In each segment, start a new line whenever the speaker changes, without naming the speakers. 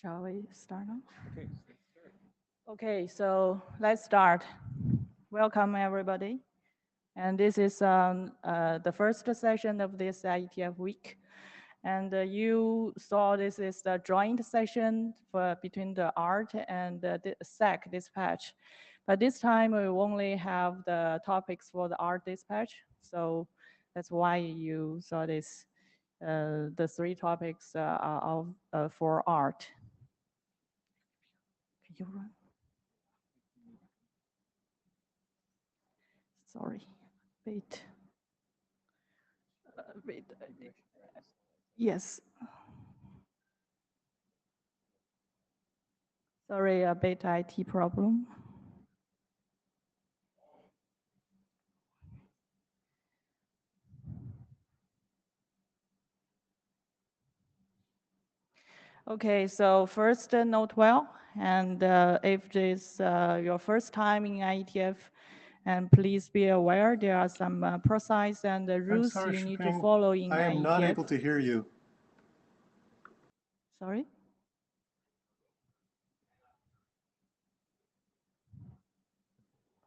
Shall we start now? Okay, so let's start. Welcome, everybody. And this is the first session of this IETF week. And you saw this is the joint session between the art and the SECDISPATCH. But this time we only have the topics for the art dispatch. So that's why you saw this. The three topics are for art. Can you run? Sorry, wait. Wait. Yes. Sorry, a beta IT problem. Okay, so first note well, and if this your first time in IETF, and please be aware there are some process and rules
sorry,
you need
Shuping,
to follow in
I am
IETF.
not able to hear you.
Sorry?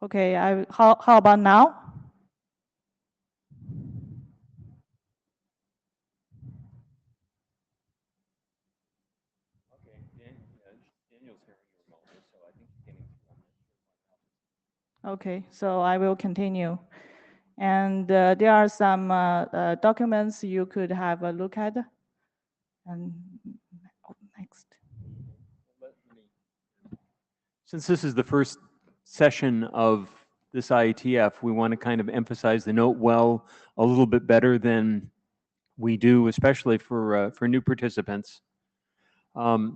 Okay, how about now?
Daniel's hearing you remotely, so I think he's getting
Okay, so I will continue. And there are some documents you could have a look at. And next.
Since this is the first session of this IETF, we want to kind of emphasize the note well a little bit better than we do, especially for new participants. The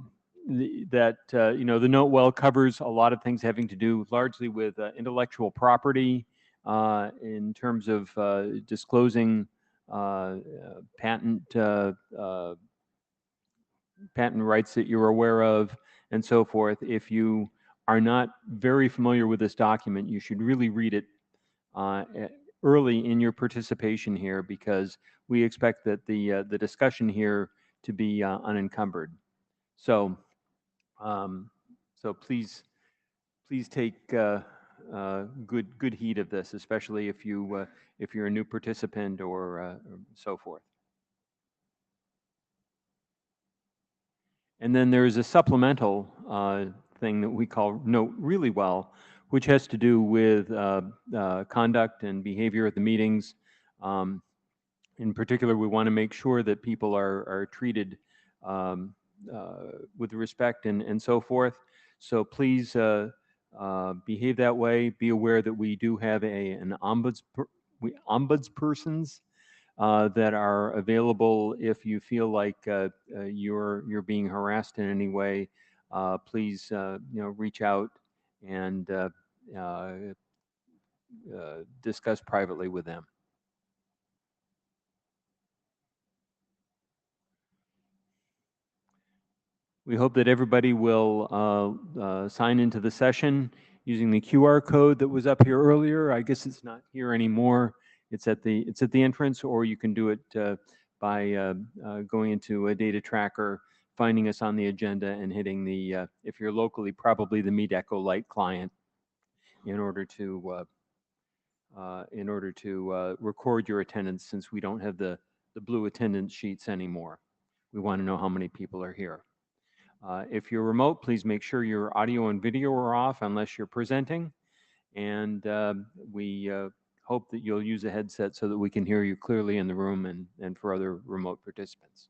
note well covers a lot of things having to do largely with intellectual property in terms of disclosing patent rights that you're aware of and so forth. If you are not very familiar with this document, you should really read it early in your participation here, because we expect that the discussion here to be unencumbered. So, please take good heed of this, especially if you're a new participant or so forth. And then there's a supplemental thing that we call Note Really Well, which has to do with conduct and behavior at the meetings. In particular, we want to make sure that people are treated with respect and so forth. So please behave that way. Be aware that we do have an ombudspersons that are available if you feel like you're being harassed in any way. Please, reach out and discuss privately with them. We hope that everybody will sign into the session using the QR code that was up here earlier. I guess it's not here anymore. It's at the entrance, or you can do it by going into a data tracker, finding us on the agenda, and hitting the if you're locally, probably the Meet Echo Lite client, in order to record your attendance, since we don't have the blue attendance sheets anymore. We want to know how many people are here. If you're remote, please make sure your audio and video are off unless you're presenting. And we hope that you'll use a headset so that we can hear you clearly in the room and for other remote participants.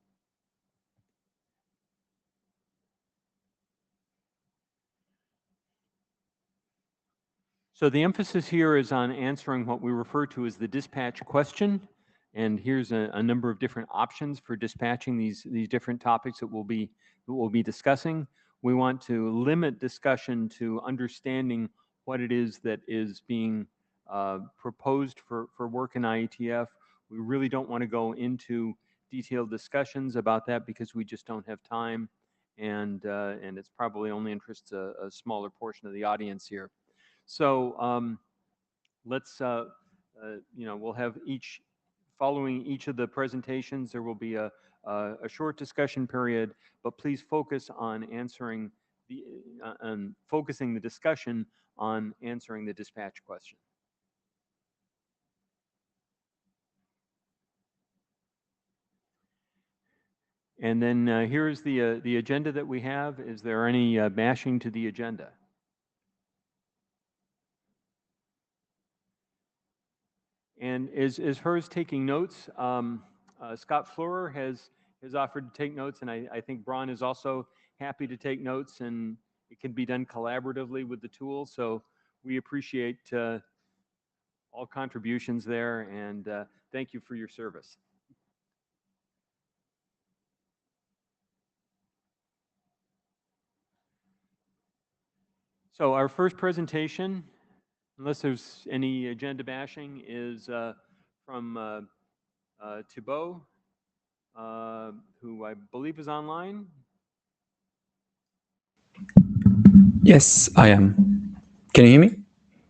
So the emphasis here is on answering what we refer to as the dispatch question. And here's a number of different options for dispatching these different topics that we'll be discussing. We want to limit discussion to understanding what it is that is being proposed for work in IETF. We really don't want to go into detailed discussions about that, because we just don't have time, and it's probably only interests a smaller portion of the audience here. So let's, we'll have following each of the presentations, there will be a a short discussion period, but please focus on focusing the discussion on answering the dispatch question. And then here's the agenda that we have. Is there any bashing to the agenda? And as hers taking notes, Scott Fleurer has offered to take notes, and I think Braun is also happy to take notes, and it can be done collaboratively with the tool. So we appreciate all contributions there, and thank you for your service. So our first presentation, unless there's any agenda bashing, is from Thibault, who I believe is online.
Yes, I am. Can you hear me?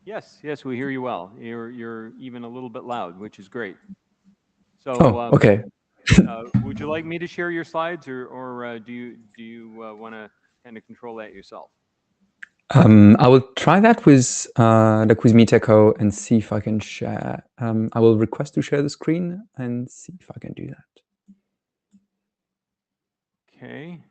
Yes, we hear you well. You're even a little bit loud, which is great. So,
okay.
Would you like me to share your slides, or do you want to kind of control that yourself?
I will try that with Meet Echo and see if I can share. I will request to share the screen and see if I can do that.
Okay.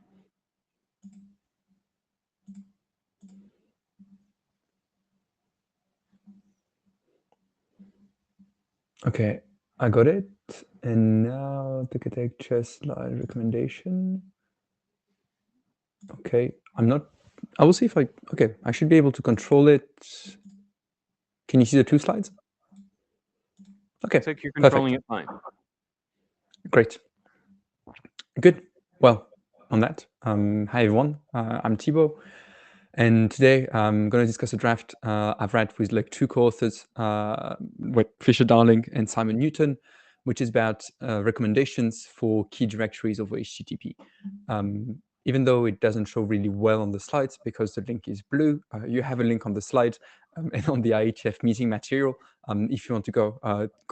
Okay, I got it. And now the architecture slide recommendation. Okay, I will see if okay, I should be able to control it. Can you see the two slides? Okay,
looks like you're controlling it fine.
Great. Good. Well, on that, hi everyone, I'm Thibault, and today I'm going to discuss a draft I've read with like two co-authors, with Fisher Darling and Simon Newton, which is about recommendations for key directories over HTTP. Even though it doesn't show really well on the slides because the link is blue, you have a link on the slide and on the IETF meeting material. If you want to go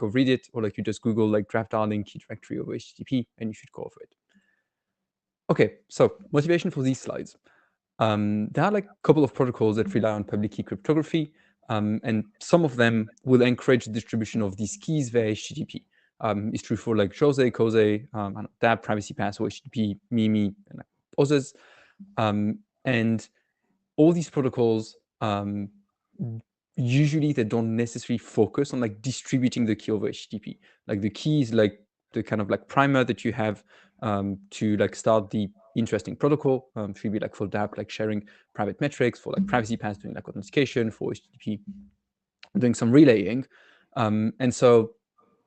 read it, or like you just Google like draft Darling key directory over HTTP and you should go over it. Okay, so motivation for these slides. There are like a couple of protocols that rely on public key cryptography, and some of them will encourage the distribution of these keys via HTTP. It's true for like Jose, Coze, DAB, Privacy Pass, or HTTP, Mimi, and others. And all these protocols, usually they don't necessarily focus on like distributing the key over HTTP. Like the key is like the kind of like primer that you have to like start the interesting protocol. Should be like for DApp, like sharing private metrics, for like Privacy Pass doing like authentication, for HTTP doing some relaying. And so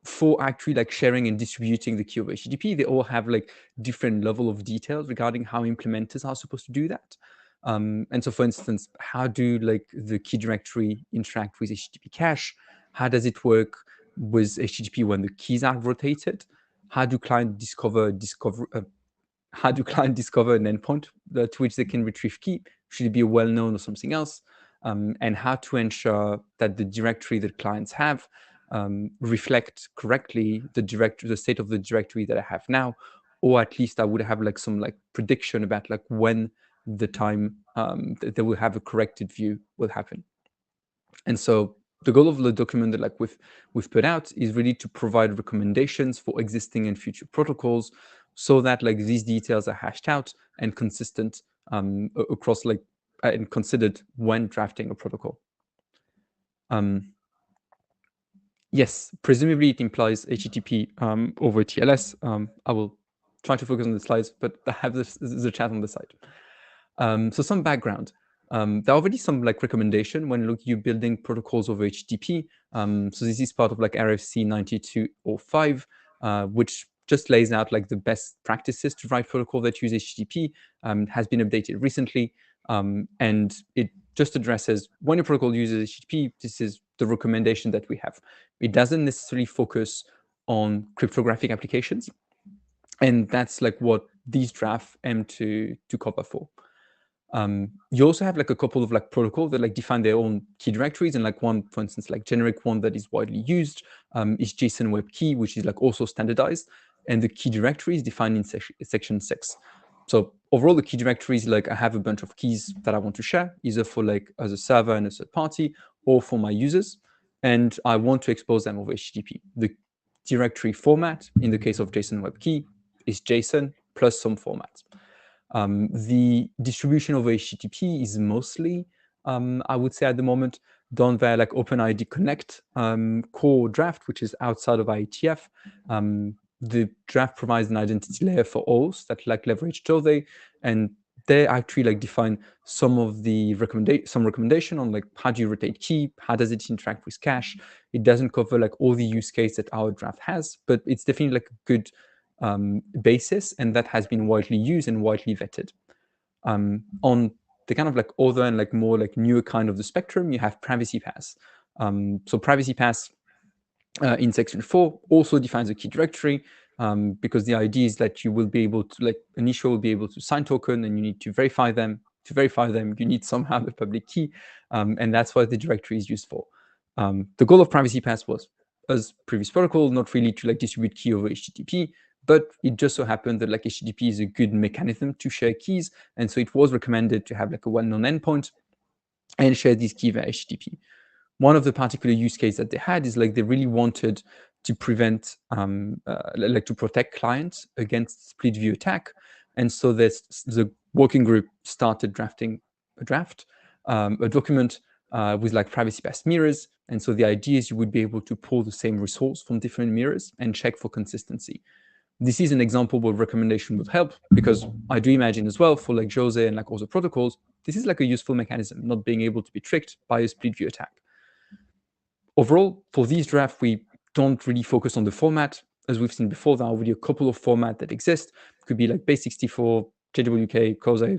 for actually like sharing and distributing the key over HTTP, they all have like different level of details regarding how implementers are supposed to do that. And so for instance, how do like the key directory interact with HTTP cache? How does it work with HTTP when the keys are rotated? How do clients discover an endpoint to which they can retrieve key? Should it be well-known or something else? And how to ensure that the directory that clients have reflect correctly the state of the directory that I have now, or at least I would have like some like prediction about like when the time that they will have a corrected view will happen. And so the goal of the document that like we've put out is really to provide recommendations for existing and future protocols, so that like these details are hashed out and consistent across like and considered when drafting a protocol. Yes, presumably it implies HTTP over TLS. I will try to focus on the slides, but I have the chat on the side. So some background. There are already some like recommendation when you're building protocols over HTTP. So this is part of like RFC 9205, which just lays out like the best practices to write protocol that use HTTP. Has been updated recently, and it just addresses when a protocol uses HTTP, this is the recommendation that we have. It doesn't necessarily focus on cryptographic applications, and that's like what these drafts aim to cover for. You also have like a couple of like protocols that like define their own key directories, and like one, for instance, like generic one that is widely used is JSON Web Key, which is like also standardized. and the key directory is defined in section 6. So overall, the key directory is like I have a bunch of keys that I want to share, either for like as a server and a third party, or for my users, and I want to expose them over HTTP. The directory format, in the case of JSON Web Key, is JSON plus some formats. The distribution over HTTP is mostly, I would say at the moment, done via like OpenID Connect core draft, which is outside of IETF. The draft provides an identity layer for OAuth that like leverage Jose, and they actually like define some of the recommendation on like how do you rotate key, how does it interact with cache. It doesn't cover like all the use case that our draft has, but it's definitely like a good basis, and that has been widely used and widely vetted. On the kind of like other and like more like newer kind of the spectrum, you have privacy pass. So privacy pass in section 4 also defines a key directory, because the idea is that you will be able to, like, an issuer will be able to sign token, and you need to verify them. To verify them, you need somehow the public key, and that's what the directory is used for. The goal of privacy pass was, as previous protocol, not really to like distribute key over HTTP, but it just so happened that like HTTP is a good mechanism to share keys, and so it was recommended to have like a well-known endpoint and share these keys via HTTP. One of the particular use cases that they had is like they really wanted to prevent, like to protect clients against split view attack. And so the working group started drafting a document with like privacy pass mirrors. And so the idea is you would be able to pull the same resource from different mirrors and check for consistency. This is an example where recommendation would help, because I do imagine as well for like Jose and like other protocols, this is like a useful mechanism, not being able to be tricked by a split view attack. Overall, for these drafts, we don't really focus on the format. As we've seen before, there are already a couple of formats that exist. It could be like base64, JWK, COSA,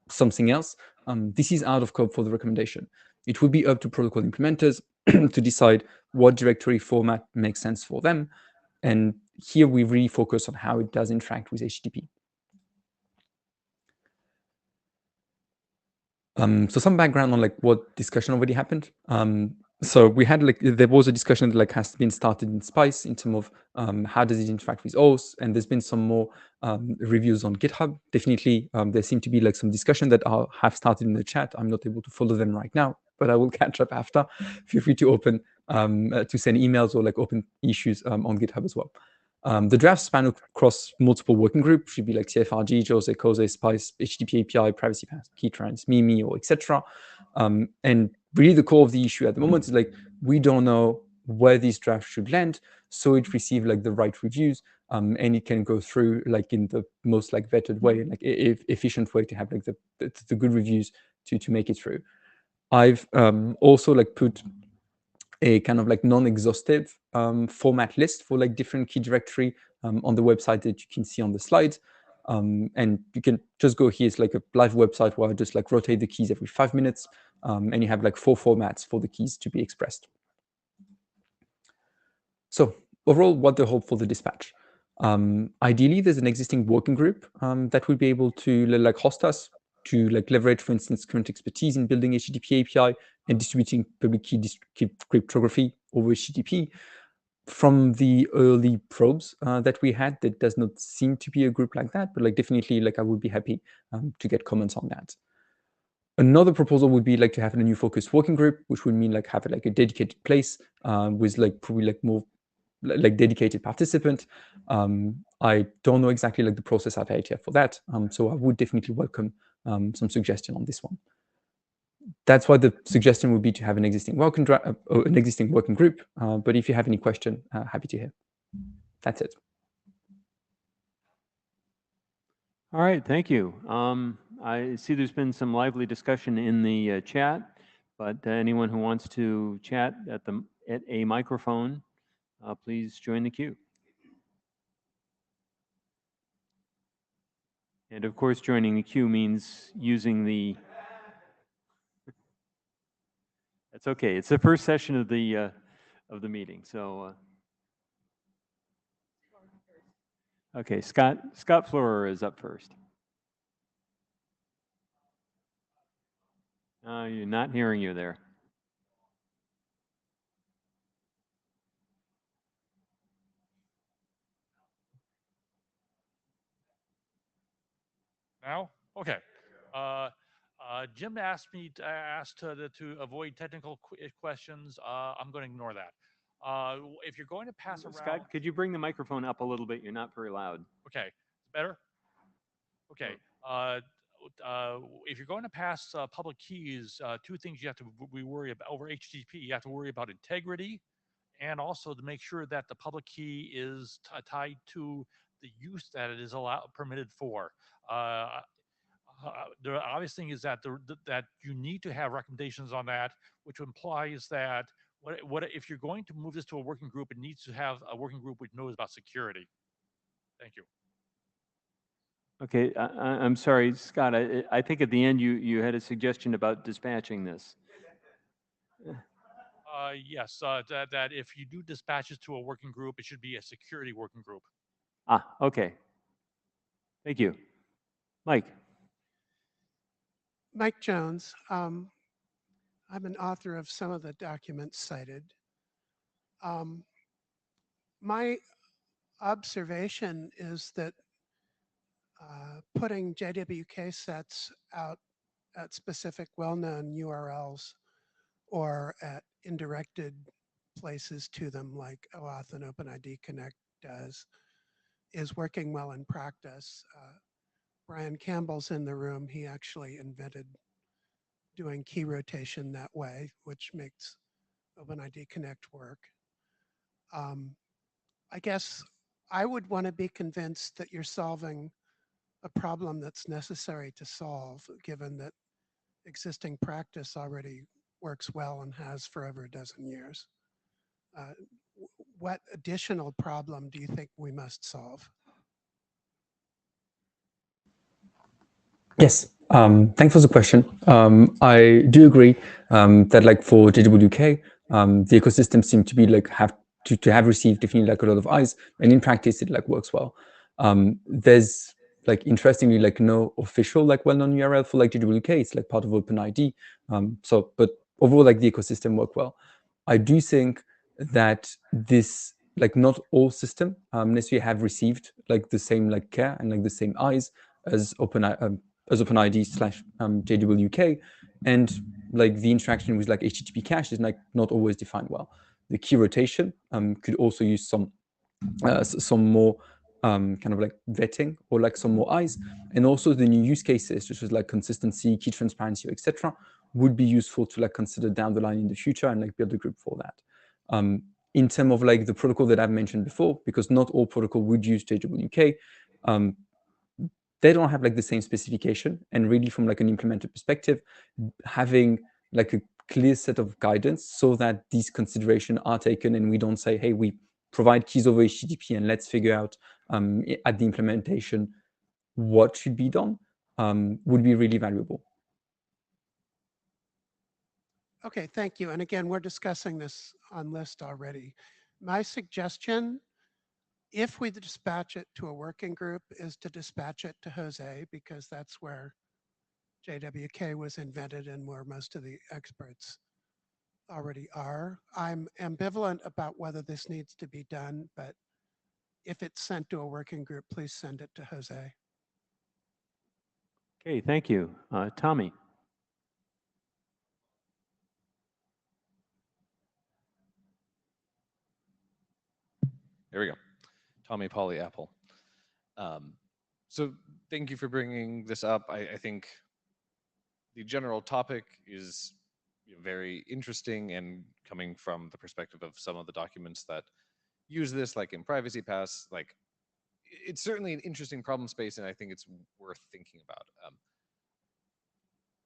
something else. This is out of scope for the recommendation. It would be up to protocol implementers to decide what directory format makes sense for them. And here we really focus on how it does interact with HTTP. So some background on like what discussion already happened. So we had like, there was a discussion that like has been started in Spice in terms of how does it interact with OAuth, and there's been some more reviews on GitHub. Definitely, there seem to be like some discussion that have started in the chat. I'm not able to follow them right now, but I will catch up after. Feel free to open to send emails or like open issues on GitHub as well. The drafts span across multiple working groups, should be like CFRG, Jose, COSA, Spice, HTTP API, Privacy Pass, Keytrans, Mimi, or etc. And really the core of the issue at the moment is like, we don't know where these drafts should land, so it receives like the right reviews, and it can go through like in the most like vetted way and like efficient way to have like the good reviews to make it through. I've also like put a kind of like non-exhaustive format list for like different key directory on the website that you can see on the slides. And you can just go here. It's like a live website where I just like rotate the keys every 5 minutes, and you have like 4 formats for the keys to be expressed. So overall, what the hope for the dispatch? Ideally, there's an existing working group that will be able to like host us, to like leverage, for instance, current expertise in building HTTP API and distributing public key cryptography over HTTP. From the early probes that we had, there does not seem to be a group like that, but like definitely, like I would be happy to get comments on that. Another proposal would be like to have a new focused working group, which would mean like have like a dedicated place with like probably like more like dedicated participant. I don't know exactly like the process at IETF for that, so I would definitely welcome some suggestion on this one. That's why the suggestion would be to have an existing working group. But if you have any question, happy to hear. That's it.
All right, thank you. I see there's been some lively discussion in the chat, but anyone who wants to chat at a microphone, please join the queue. And of course, joining the queue means using the. That's okay. It's the first session of the meeting, so. Okay, Scott Florer is up first. You're not hearing you there.
Now? Okay. Jim asked me to avoid technical questions. I'm going to ignore that. If you're going to pass around,
Scott, could you bring the microphone up a little bit? You're not very loud.
okay, better. Okay. If you're going to pass public keys, two things you have to be worried about over HTTP. You have to worry about integrity, and also to make sure that the public key is tied to the use that it is permitted for. The obvious thing is that that you need to have recommendations on that, which implies that what if you're going to move this to a working group, it needs to have a working group which knows about security. Thank you.
Okay, I'm sorry, Scott. I think at the end you had a suggestion about dispatching this.
Yes, that if you do dispatches to a working group, it should be a security working group.
Ah, okay. Thank you. Mike.
Mike Jones. I'm an author of some of the documents cited. My observation is that putting JWK sets out at specific well-known URLs or at indirected places to them like OAuth and OpenID Connect does is working well in practice. Brian Campbell's in the room. He actually invented doing key rotation that way, which makes OpenID Connect work. I guess I would want to be convinced that you're solving a problem that's necessary to solve, given that existing practice already works well and has for over a dozen years. What additional problem do you think we must solve?
Yes, thanks for the question. I do agree that like for JWK, the ecosystem seemed to be like have received definitely like a lot of eyes, and in practice it like works well. There's like interestingly like no official like well-known URL for like JWK. It's like part of OpenID. But overall like the ecosystem work well. I do think that this like not all system necessarily have received like the same like care and like the same eyes as OpenID / JWK, and like the interaction with like HTTP cache is like not always defined well. The key rotation could also use some more kind of like vetting or like some more eyes, and also the new use cases, such as like consistency, key transparency, etc., would be useful to like consider down the line in the future and like build a group for that. In terms of like the protocol that I've mentioned before, because not all protocol would use JWK, they don't have like the same specification, and really from like an implementer perspective, having like a clear set of guidance so that these considerations are taken, and we don't say, hey, we provide keys over HTTP and let's figure out at the implementation what should be done, would be really valuable.
Okay, thank you. And again, we're discussing this on list already. My suggestion, if we dispatch it to a working group, is to dispatch it to Jose, because that's where JWK was invented and where most of the experts already are. I'm ambivalent about whether this needs to be done, but if it's sent to a working group, please send it to Jose.
Okay, thank you. Tommy.
There we go. Tommy Polly Apple. So thank you for bringing this up. I think the general topic is very interesting, and coming from the perspective of some of the documents that use this, like in Privacy Pass, like it's certainly an interesting problem space, and I think it's worth thinking about.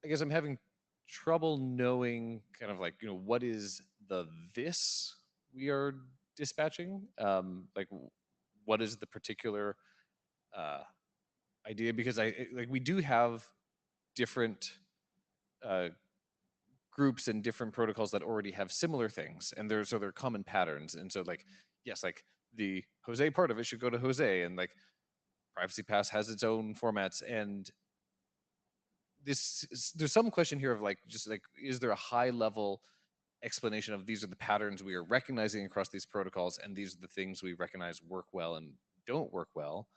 I guess I'm having trouble knowing kind of like, what is this we are dispatching? Like, what is the particular idea? Because we do have different groups and different protocols that already have similar things, and there are common patterns. And so like, yes, like the Jose part of it should go to Jose, and like Privacy Pass has its own formats, and there's some question here of like, just like, is there a high level explanation of these are the patterns we are recognizing across these protocols, and these are the things we recognize work well and don't work well?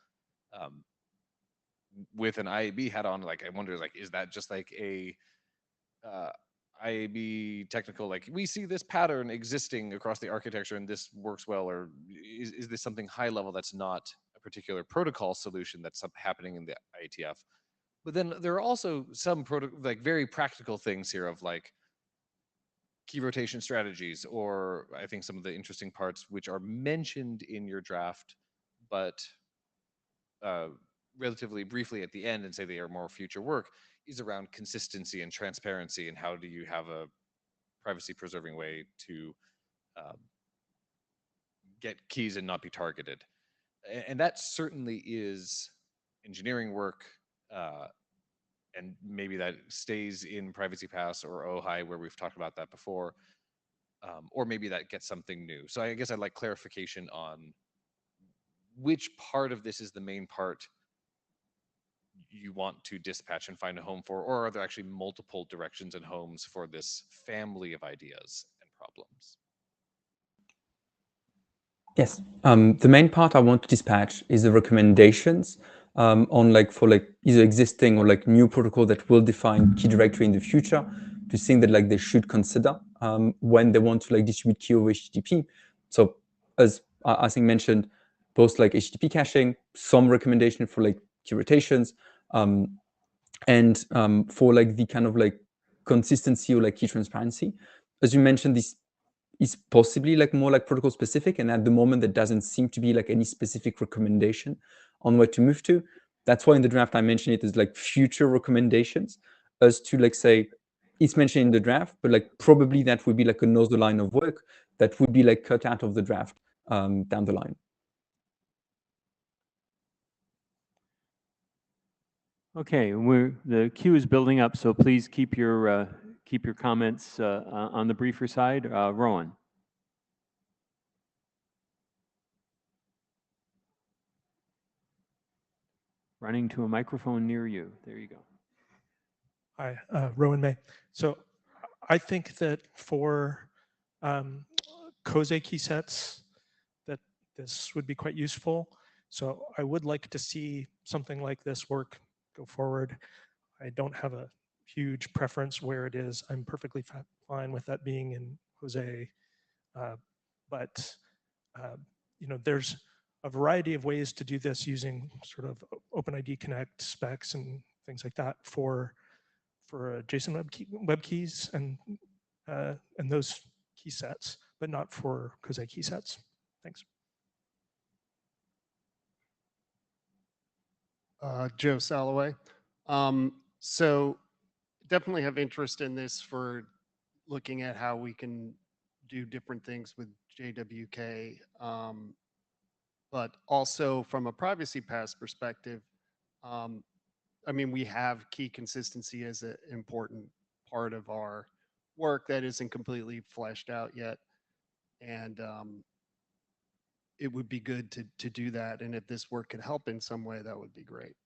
with an IAB hat on, like, I wonder, like, is that just like a IAB technical, like, we see this pattern existing across the architecture and this works well, or is this something high level that's not a particular protocol solution that's happening in the IETF? But then there are also some like very practical things here of like key rotation strategies, or I think some of the interesting parts which are mentioned in your draft, but relatively briefly at the end and say they are more future work, is around consistency and transparency, and how do you have a privacy preserving way to um, get keys and not be targeted. And that certainly is engineering work, and maybe that stays in Privacy Pass or OHI, where we've talked about that before, or maybe that gets something new. So I guess I'd like clarification on which part of this is the main part you want to dispatch and find a home for, or are there actually multiple directions and homes for this family of ideas and problems?
Yes. The main part I want to dispatch is the recommendations on like for like either existing or like new protocol that will define key directory in the future, to think that like they should consider when they want to like distribute key over HTTP. So as I think mentioned, both like HTTP caching, some recommendation for like key rotations, and for like the kind of like consistency or like key transparency. As you mentioned, this is possibly like more like protocol specific, and at the moment there doesn't seem to be like any specific recommendation on where to move to. That's why in the draft I mentioned it as like future recommendations, as to like say it's mentioned in the draft, but like probably that would be like another line of work that would be like cut out of the draft down the line.
Okay, the queue is building up, so please keep your comments on the briefer side. Rowan. Running to a microphone near you. There you go.
Hi, Rowan May. So I think that for COSE key sets, that this would be quite useful. So I would like to see something like this work go forward. I don't have a huge preference where it is. I'm perfectly fine with that being in Jose. But you know, there's a variety of ways to do this using sort of OpenID Connect specs and things like that for JSON web keys and those key sets, but not for COSE key sets. Thanks.
Joe Salloway. So definitely have interest in this for looking at how we can do different things with JWK. But also from a privacy pass perspective, I mean, we have key consistency as an important part of our work that isn't completely fleshed out yet. And it would be good to do that. And if this work could help in some way, that would be great.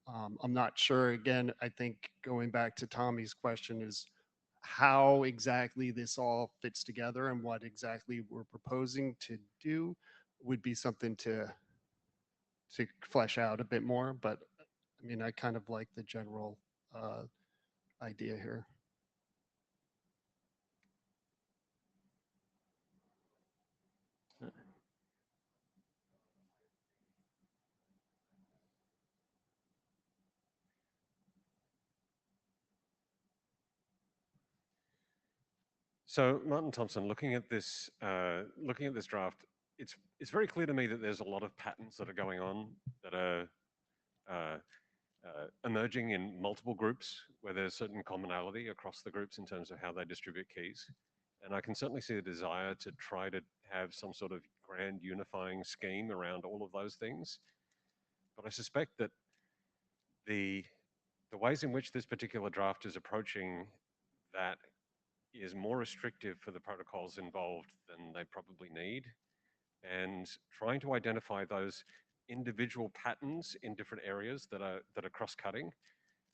I'm not sure, again, I think going back to Tommy's question is how exactly this all fits together and what exactly we're proposing to do would be something to flesh out a bit more. But I mean, I kind of like the general idea here.
So Martin Thompson, looking at this draft, it's very clear to me that there's a lot of patterns that are going on that are emerging in multiple groups where there's certain commonality across the groups in terms of how they distribute keys. And I can certainly see a desire to try to have some sort of grand unifying scheme around all of those things. But I suspect that the ways in which this particular draft is approaching that is more restrictive for the protocols involved than they probably need. And trying to identify those individual patterns in different areas that are cross-cutting,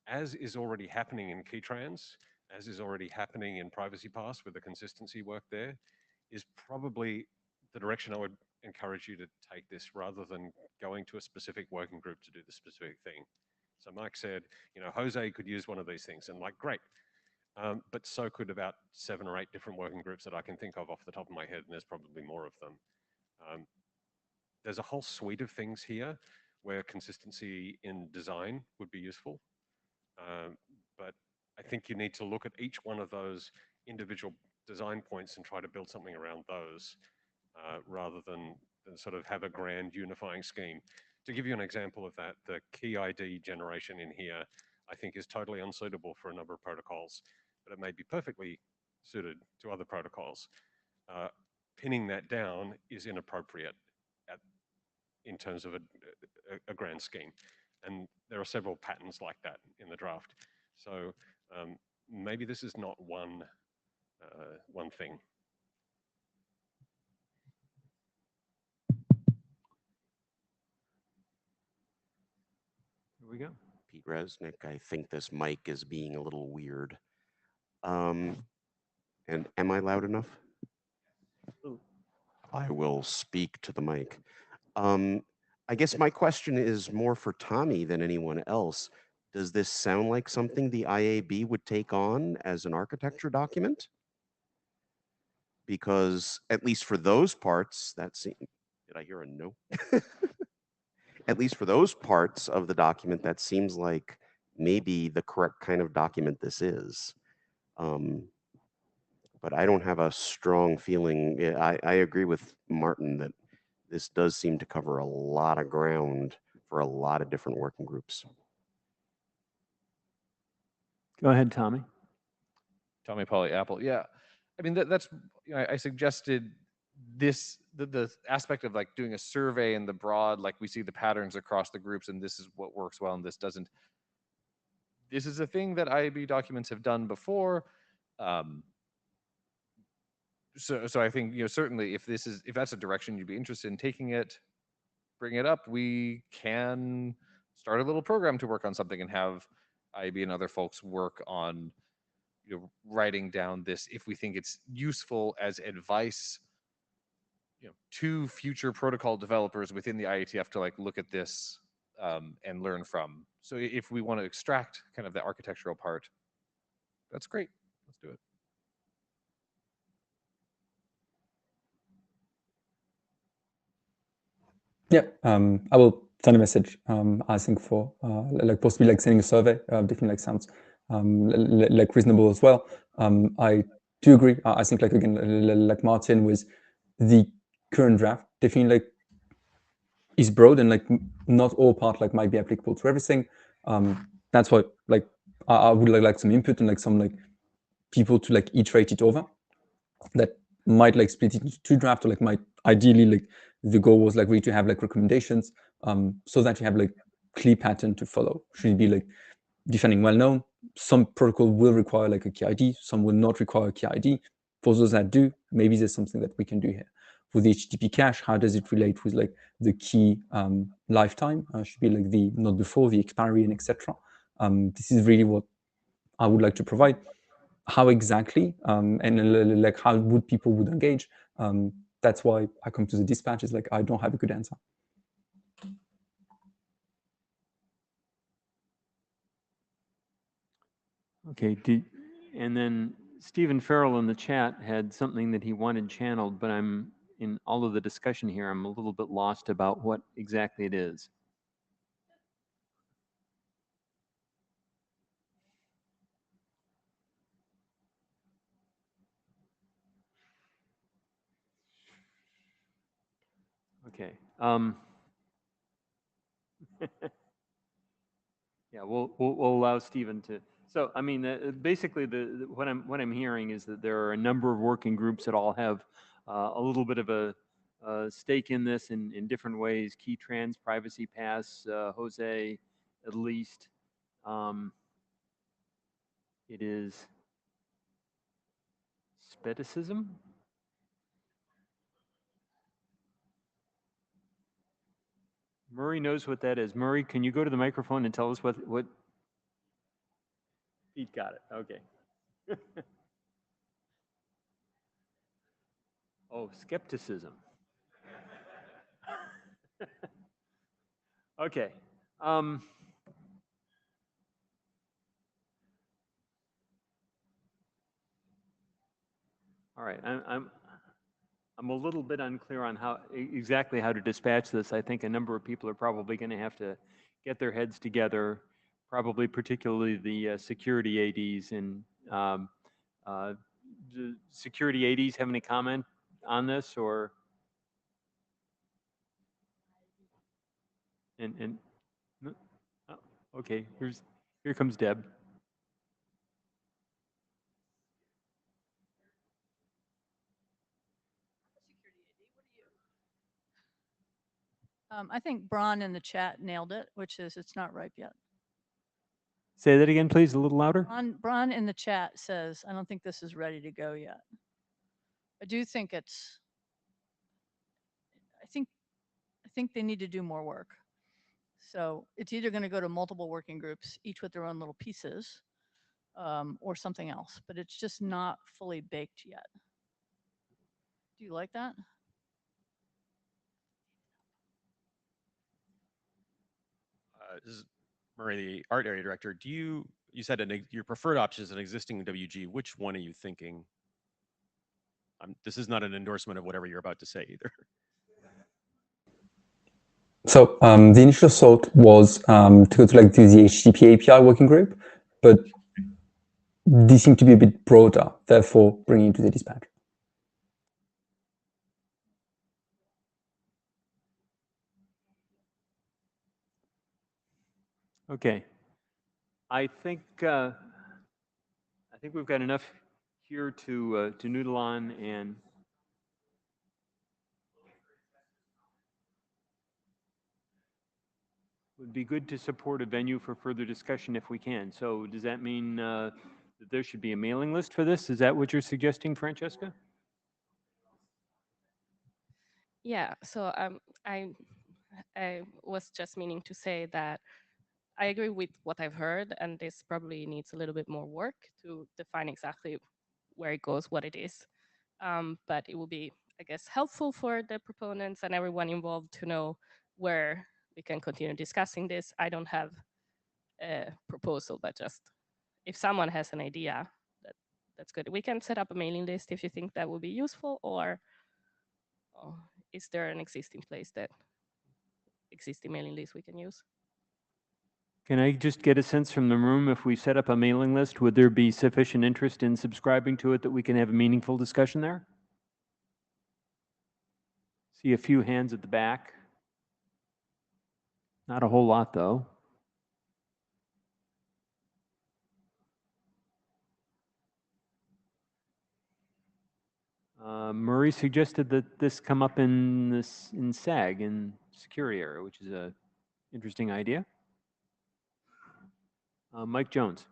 as is already happening in Keytrans, as is already happening in Privacy Pass with the consistency work there, is probably the direction I would encourage you to take this, rather than going to a specific working group to do the specific thing. So Mike said, Jose could use one of these things, and like, great. But so could about 7 or 8 different working groups that I can think of off the top of my head, and there's probably more of them. There's a whole suite of things here where consistency in design would be useful. But I think you need to look at each one of those individual design points and try to build something around those rather than sort of have a grand unifying scheme. To give you an example of that, the key ID generation in here, I think is totally unsuitable for a number of protocols, but it may be perfectly suited to other protocols. Pinning that down is inappropriate in terms of a grand scheme. And there are several patterns like that in the draft. So maybe this is not one thing.
Here we go.
Pete Resnick, I think this mic is being a little weird. And am I loud enough? I will speak to the mic. I guess my question is more for Tommy than anyone else. Does this sound like something the IAB would take on as an architecture document? Because at least for those parts, did I hear a no? At least for those parts of the document, that seems like maybe the correct kind of document this is. But I don't have a strong feeling. I agree with Martin that this does seem to cover a lot of ground for a lot of different working groups.
Go ahead, Tommy.
Tommy Polly Apple. Yeah, I mean that's I suggested this the aspect of like doing a survey in the broad, like we see the patterns across the groups, and this is what works well and this doesn't. This is a thing that IAB documents have done before. So I think certainly if that's a direction you'd be interested in taking it, bring it up. We can start a little program to work on something and have IAB and other folks work on writing down this if we think it's useful as advice to future protocol developers within the IETF to like look at this and learn from. So if we want to extract kind of the architectural part, that's great. Let's do it.
Yeah, I will send a message. I think for like possibly like sending a survey. Definitely like sounds like reasonable as well. I do agree. I think like again like Martin with the current draft definitely like is broad and like not all part like might be applicable to everything. That's why like I would like some input and like some like people to like iterate it over. That might like split it into 2 drafts or like might ideally like the goal was like really to have like recommendations so that you have like clear pattern to follow. Should it be like defining well known? Some protocol will require like a key ID, some will not require a key ID. For those that do, maybe there's something that we can do here. For the HTTP cache, how does it relate with like the key lifetime? Should be like the not before, the expiry, and etc. This is really what I would like to provide. How exactly and like how would people would engage? That's why I come to the dispatch. Is like I don't have a good answer.
Okay, and then Stephen Farrell in the chat had something that he wanted channeled, but I'm in all of the discussion here, I'm a little bit lost about what exactly it is. Okay. Yeah, we'll allow Stephen to. So, I mean, basically, what I'm hearing is that there are a number of working groups that all have a little bit of a stake in this in different ways. Key trans, privacy pass, Jose, at least. It is SECDISPATCH. Murray knows what that is. Murray, can you go to the microphone and tell us what? Pete got it. Okay. Oh, skepticism. Okay. All right, I'm a little bit unclear on exactly how to dispatch this. I think a number of people are probably going to have to get their heads together, probably particularly the security ADs. And do security ADs have any comment on this, or? And no? Oh, okay, here comes Deb.
I think Bron in the chat nailed it, which is it's not ripe yet.
Say that again, please, a little louder.
Bron in the chat says, I don't think this is ready to go yet. I do think it's, I think they need to do more work. So it's either going to go to multiple working groups, each with their own little pieces, or something else, but it's just not fully baked yet. Do you like that?
This is Murray, the art area director. You said your preferred option is an existing WG. Which one are you thinking? This is not an endorsement of whatever you're about to say either.
So the initial thought was to go to like do the HTTP API working group, but these seem to be a bit broader, therefore bringing it to the dispatch.
Okay, I think we've got enough here to noodle on, and would be good to support a venue for further discussion if we can. So does that mean that there should be a mailing list for this? Is that what you're suggesting, Francesca?
Yeah, so I was just meaning to say that I agree with what I've heard, and this probably needs a little bit more work to define exactly where it goes, what it is. But it will be, I guess, helpful for the proponents and everyone involved to know where we can continue discussing this. I don't have a proposal, but just if someone has an idea, that's good. We can set up a mailing list if you think that would be useful, or is there an existing existing mailing list we can use?
Can I just get a sense from the room, if we set up a mailing list, would there be sufficient interest in subscribing to it that we can have a meaningful discussion there? See a few hands at the back. Not a whole lot, though. Murray suggested that this come up in SAG, in security area, which is a interesting idea. Mike Jones.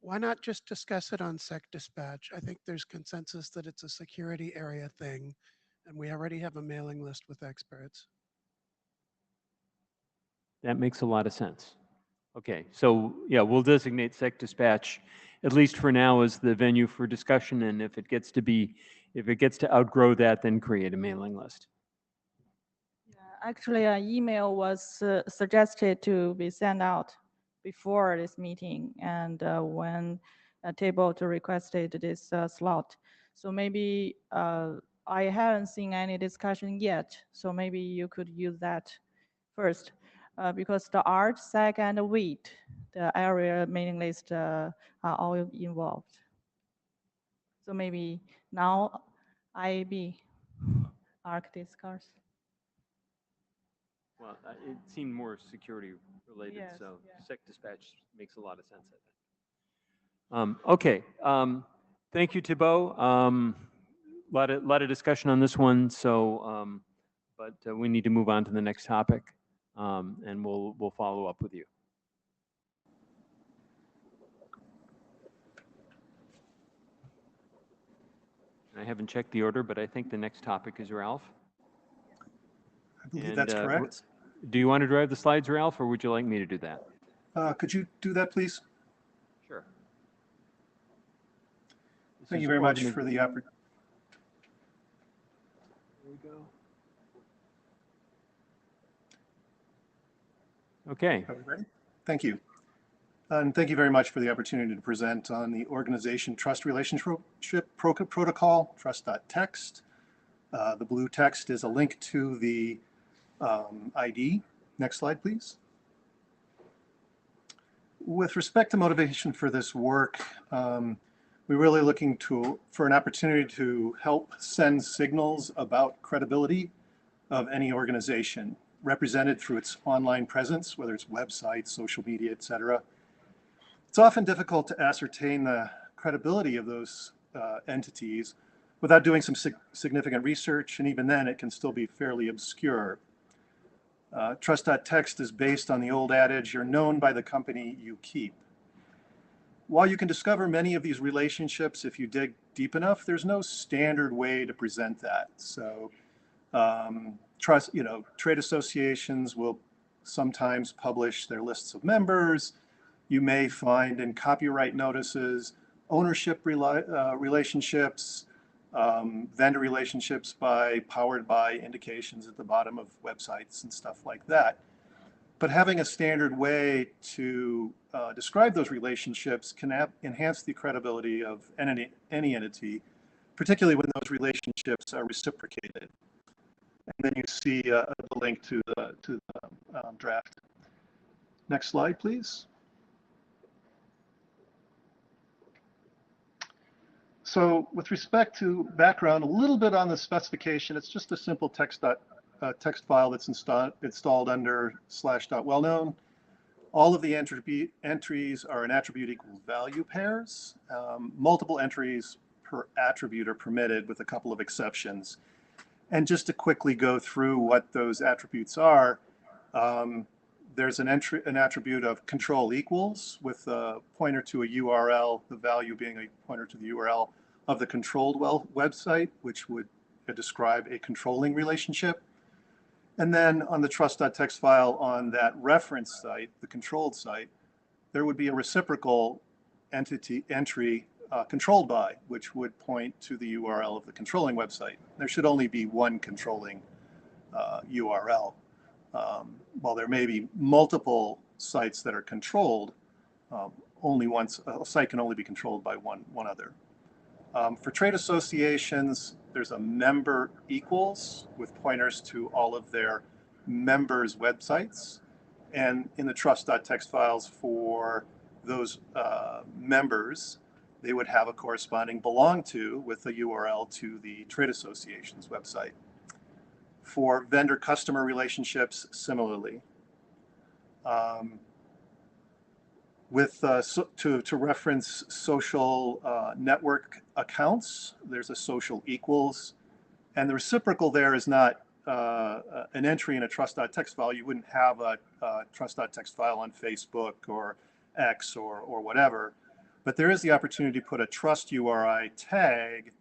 Why not just discuss it on SECDISPATCH? I think there's consensus that it's a security area thing, and we already have a mailing list with experts.
That makes a lot of sense. Okay, so yeah, we'll designate SECDISPATCH, at least for now, as the venue for discussion, and if it gets to outgrow that, then create a mailing list.
Yeah, actually, an email was suggested to be sent out before this meeting, and when Table requested this slot. So maybe I haven't seen any discussion yet, so maybe you could use that first. Because the art, SEC, and WEAT, the area mailing list are all involved. So maybe now IAB, ARC discuss.
Well, it seemed more security related,
Yes,
so
yeah.
SECDISPATCH makes a lot of sense, I think. Okay, thank you, Thibault. Lot of discussion on this one, so but we need to move on to the next topic, and we'll follow up with you. I haven't checked the order, but I think the next topic is Ralph.
I believe that's correct.
Do you want to drive the slides, Ralph, or would you like me to do that?
Could you do that, please?
Sure.
Thank you very much for the opportunity.
There we go. Okay.
Are we ready? Thank you. And thank you very much for the opportunity to present on the organization trust relationship protocol, trust.txt. The blue text is a link to the ID. Next slide, please. With respect to motivation for this work, we're really looking for an opportunity to help send signals about credibility of any organization represented through its online presence, whether it's websites, social media, etc. It's often difficult to ascertain the credibility of those entities without doing some significant research, and even then it can still be fairly obscure. Trust.txt is based on the old adage, you're known by the company you keep. While you can discover many of these relationships if you dig deep enough, there's no standard way to present that. So trade associations will sometimes publish their lists of members. You may find in copyright notices, ownership relationships, vendor relationships powered by indications at the bottom of websites and stuff like that. But having a standard way to describe those relationships can enhance the credibility of any entity, particularly when those relationships are reciprocated. And then you see the link to the draft. Next slide, please. So with respect to background, a little bit on the specification, it's just a simple text file that's installed under /.wellknown. All of the entries are an attribute equal value pairs. Multiple entries per attribute are permitted with a couple of exceptions. And just to quickly go through what those attributes are, there's an attribute of control equals with a pointer to a URL, the value being a pointer to the URL of the controlled website, which would describe a controlling relationship. And then on the trust.txt file on that reference site, the controlled site, there would be a reciprocal entry controlled by, which would point to the URL of the controlling website. There should only be one controlling URL. While there may be multiple sites that are controlled, only a site can only be controlled by one other. For trade associations, there's a member equals with pointers to all of their members' websites. And in the trust.txt files for those members, they would have a corresponding belong to with a URL to the trade association's website. For vendor-customer relationships, similarly. To reference social network accounts, there's a social equals, and the reciprocal there is not an entry in a trust.txt file. You wouldn't have a trust.txt file on Facebook or X or whatever, but there is the opportunity to put a trust URI tag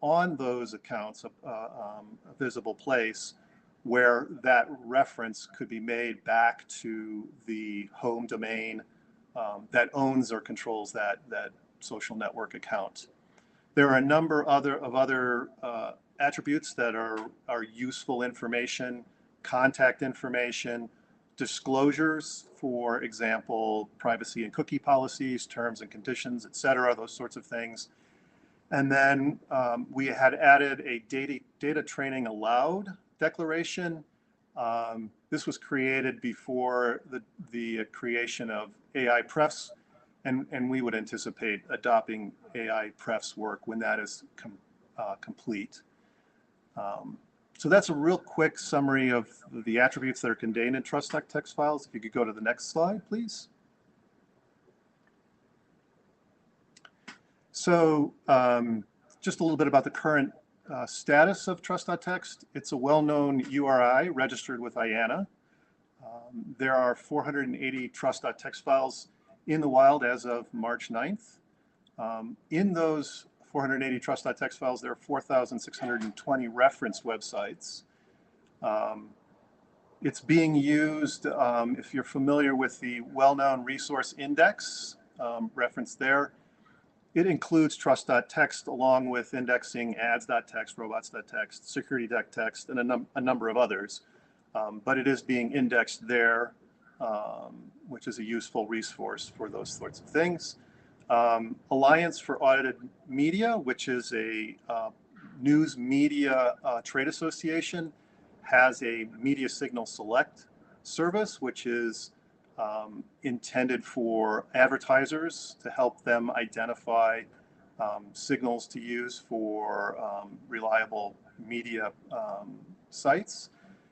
on those accounts, a visible place, where that reference could be made back to the home domain that owns or controls that social network account. There are a number of other attributes that are useful information, contact information, disclosures, for example, privacy and cookie policies, terms and conditions, et cetera, those sorts of things. And then we had added a data training allowed declaration. This was created before the creation of AI prefs, and we would anticipate adopting AI prefs work when that is complete. So that's a real quick summary of the attributes that are contained in trust.txt files. If you could go to the next slide, please. So just a little bit about the current status of trust.txt. It's a well-known URI registered with IANA. There are 480 trust.txt files in the wild as of March 9th. In those 480 trust.txt files, there are 4,620 reference websites. It's being used, if you're familiar with the well-known resource index reference there, it includes trust.txt along with indexing ads.txt, robots.txt, security.txt, and a number of others. But it is being indexed there. which is a useful resource for those sorts of things. Alliance for Audited Media, which is a news media trade association, has a Media Signal Select service, which is intended for advertisers to help them identify signals to use for reliable media sites.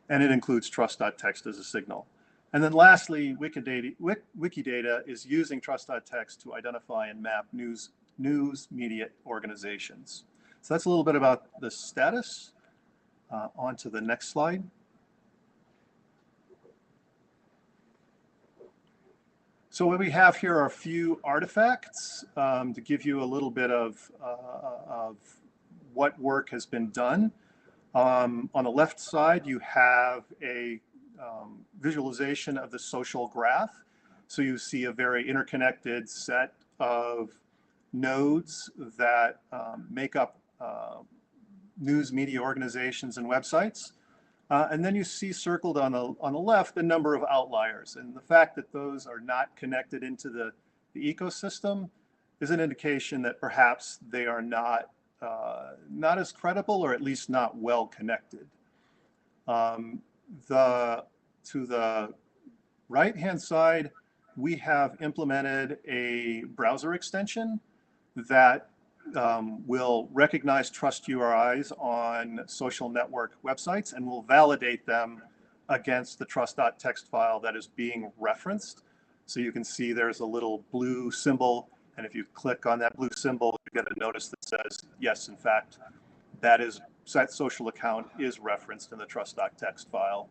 And it includes trust.txt as a signal. And then lastly, Wikidata is using trust.txt to identify and map news media organizations. So that's a little bit about the status. On to the next slide. So what we have here are a few artifacts to give you a little bit of what work has been done. On the left side, you have a visualization of the social graph. So you see a very interconnected set of nodes that make up news media organizations and websites. And then you see circled on the left a number of outliers. And the fact that those are not connected into the ecosystem is an indication that perhaps they are not as credible, or at least not well connected. To the right-hand side, we have implemented a browser extension that will recognize trust URIs on social network websites and will validate them against the trust.txt file that is being referenced. So you can see there's a little blue symbol, and if you click on that blue symbol, you get a notice that says, yes, in fact, that social account is referenced in the trust.txt file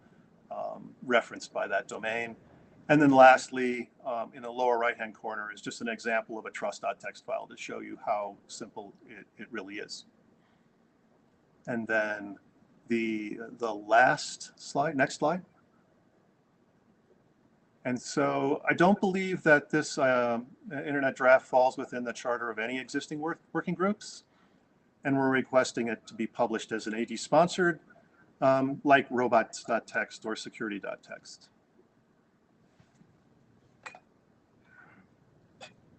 referenced by that domain. And then lastly, in the lower right-hand corner is just an example of a trust.txt file to show you how simple it really is. And then the last slide, next slide. And so I don't believe that this internet draft falls within the charter of any existing working groups. And we're requesting it to be published as an AD sponsored, like robots.txt or security.txt.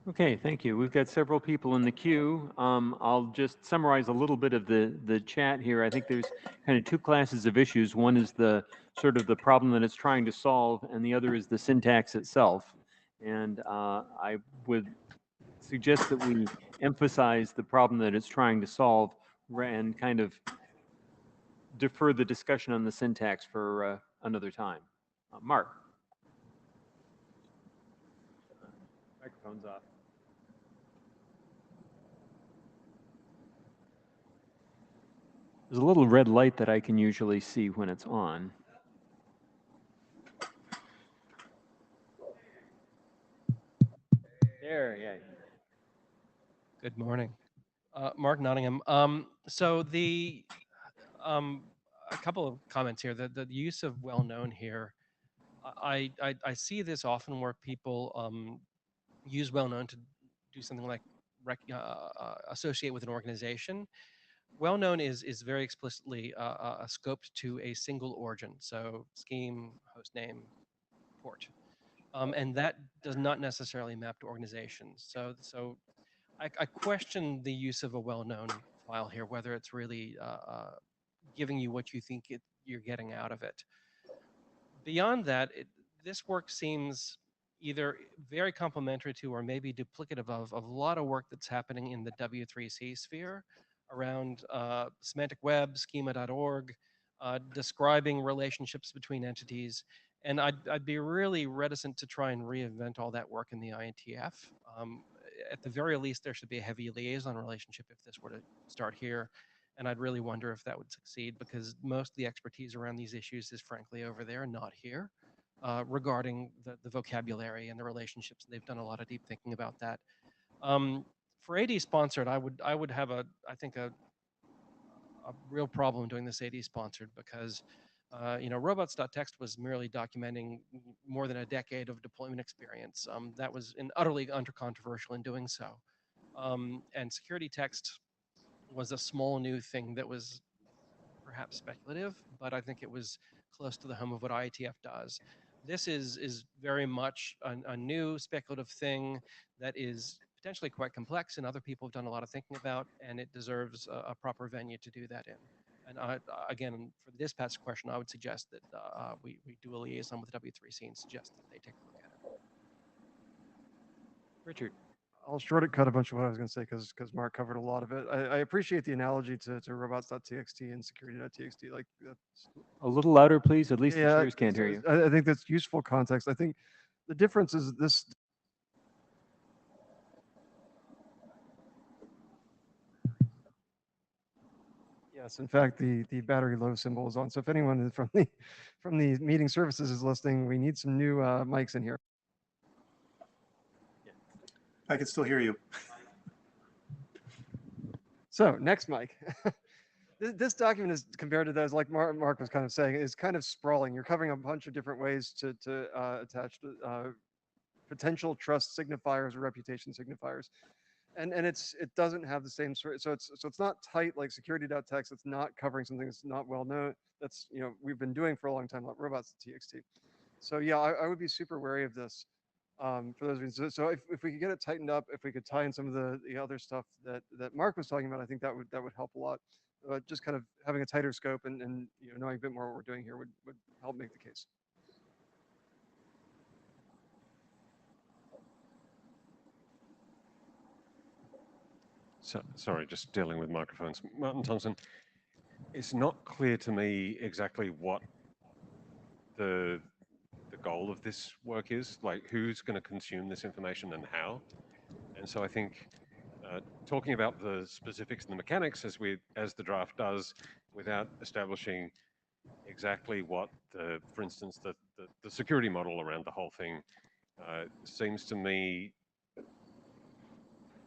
Okay, thank you. We've got several people in the queue. I'll just summarize a little bit of the chat here. I think there's kind of two classes of issues. One is the sort of the problem that it's trying to solve, and the other is the syntax itself. And I would suggest that we emphasize the problem that it's trying to solve and kind of defer the discussion on the syntax for another time. Mark. Microphone's off. There's a little red light that I can usually see when it's on. There, yeah.
Good morning. Mark Nottingham. So a couple of comments here. The use of well-known here, I see this often where people use well-known to do something like associate with an organization. Well-known is very explicitly scoped to a single origin, so scheme, host name, port. And that does not necessarily map to organizations. So I question the use of a well-known file here, whether it's really giving you what you think you're getting out of it. Beyond that, this work seems either very complementary to or maybe duplicative of a lot of work that's happening in the W3C sphere around semantic web, schema.org, describing relationships between entities. And I'd be really reticent to try and reinvent all that work in the IETF. At the very least, there should be a heavy liaison relationship if this were to start here. And I'd really wonder if that would succeed, because most of the expertise around these issues is frankly over there, not here, regarding the vocabulary and the relationships. They've done a lot of deep thinking about that. For AD sponsored, I would have I think a real problem doing this AD sponsored, because robots.txt was merely documenting more than a decade of deployment experience. That was utterly uncontroversial in doing so. And security text was a small new thing that was perhaps speculative, but I think it was close to the home of what IETF does. This is very much a new speculative thing that is potentially quite complex, and other people have done a lot of thinking about, and it deserves a proper venue to do that in. And again, for the dispatch question, I would suggest that we do a liaison with W3C and suggest that they take a look at it.
Richard.
I'll short cut a bunch of what I was going to say because Mark covered a lot of it. I appreciate the analogy to robots.txt and security.txt. Like that's
A little louder, please. At least the
yeah,
chairs can't hear you.
I think that's useful context. I think the difference is this. Yes, in fact, the battery low symbol is on. So if anyone from the meeting services is listening, we need some new mics in here.
I can still hear you.
So next mic. This document is compared to those, like Mark was kind of saying, is kind of sprawling. You're covering a bunch of different ways to attach potential trust signifiers or reputation signifiers. And it doesn't have the same sort. So it's not tight like security.txt. It's not covering something that's not well known. That's we've been doing for a long time, like robots.txt. So yeah, I would be super wary of this for those reasons. So if we could get it tightened up, if we could tie in some of the other stuff that Mark was talking about, I think that would help a lot. Just kind of having a tighter scope and knowing a bit more what we're doing here would help make the case.
So, sorry, just dealing with microphones. Martin Thompson, it's not clear to me exactly what the goal of this work is, like who's going to consume this information and how. And so I think talking about the specifics and the mechanics as the draft does, without establishing exactly what for instance, the security model around the whole thing seems to me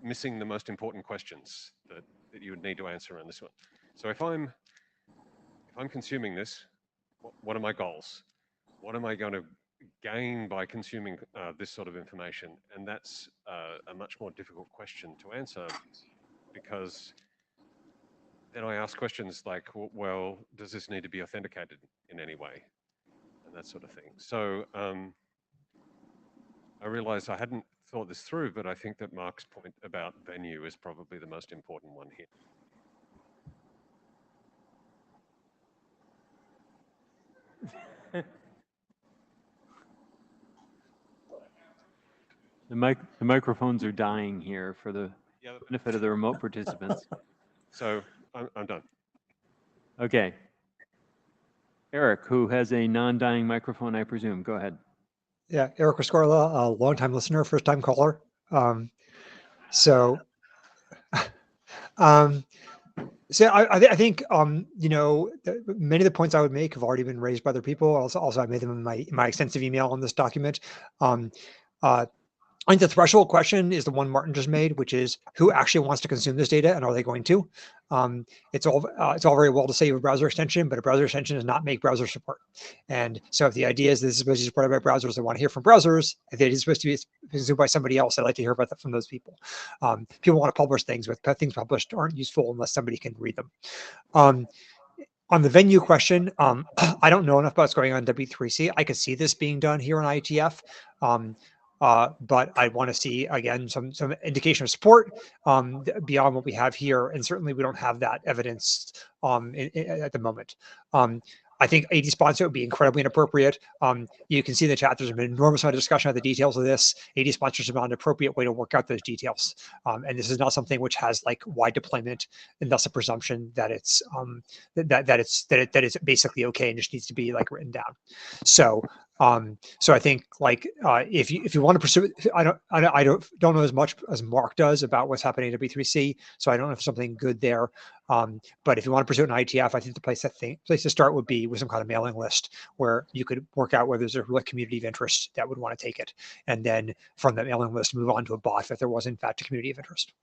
missing the most important questions that you would need to answer on this one. So if I'm consuming this, what are my goals? What am I going to gain by consuming this sort of information? And that's a much more difficult question to answer, because then I ask questions like, well, does this need to be authenticated in any way? And that sort of thing. So I realize I hadn't thought this through, but I think that Mark's point about venue is probably the most important one here.
The microphones are dying here for the benefit of the remote participants.
So I'm done.
Okay. Eric, who has a non-dying microphone, I presume. Go ahead.
Yeah, Eric Rescorla, a longtime listener, first-time caller. So I think many of the points I would make have already been raised by other people. Also I made them in my extensive email on this document. I think the threshold question is the one Martin just made, which is who actually wants to consume this data and are they going to? It's all very well to say you have a browser extension, but a browser extension does not make browser support. And so if the idea is this is supposed to be supported by browsers that want to hear from browsers, if it is supposed to be consumed by somebody else, I'd like to hear about that from those people. People want to publish things, but things published aren't useful unless somebody can read them. On the venue question, I don't know enough about what's going on in W3C. I could see this being done here in IETF. But I want to see, again, some indication of support beyond what we have here. And certainly we don't have that evidence at the moment. I think AD sponsor would be incredibly inappropriate. You can see in the chat, there's been an enormous amount of discussion of the details of this. AD sponsorship is not an appropriate way to work out those details. And this is not something which has like wide deployment and thus a presumption that it's that it's basically okay and just needs to be like written down. So I think like if you want to pursue it, I don't know as much as Mark does about what's happening at W3C, so I don't know if something good there. But if you want to pursue it in IETF, I think the place to start would be with some kind of mailing list where you could work out whether there's a real community of interest that would want to take it, and then from that mailing list move on to a bot if there was in fact a community of interest.